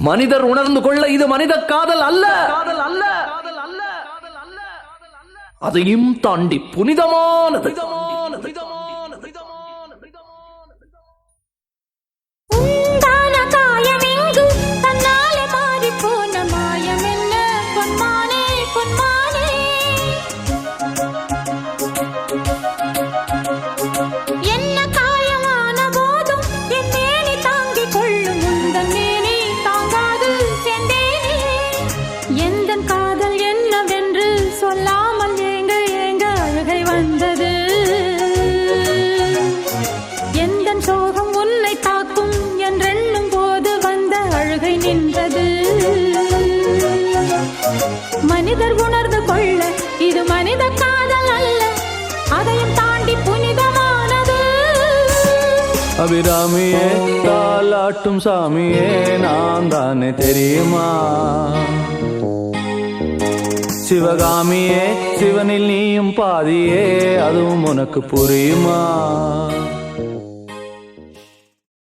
மனிதர் உணர்ந்து கொள்ள இது மனித காதல் அல்ல, அதையும் தாண்டி புனிதமானது. மனிதர் உணர்ந்து கொள்ள இது மனித காதல் அல்ல, அதையும் தாண்டி புனிதமானது. அபிராமியே தாலாட்டும் சாமியே நான் தானே தெரியுமா? சிவகாமியே சிவனில் நீயும் பாதியே அதுவும் உனக்கு புரியுமா?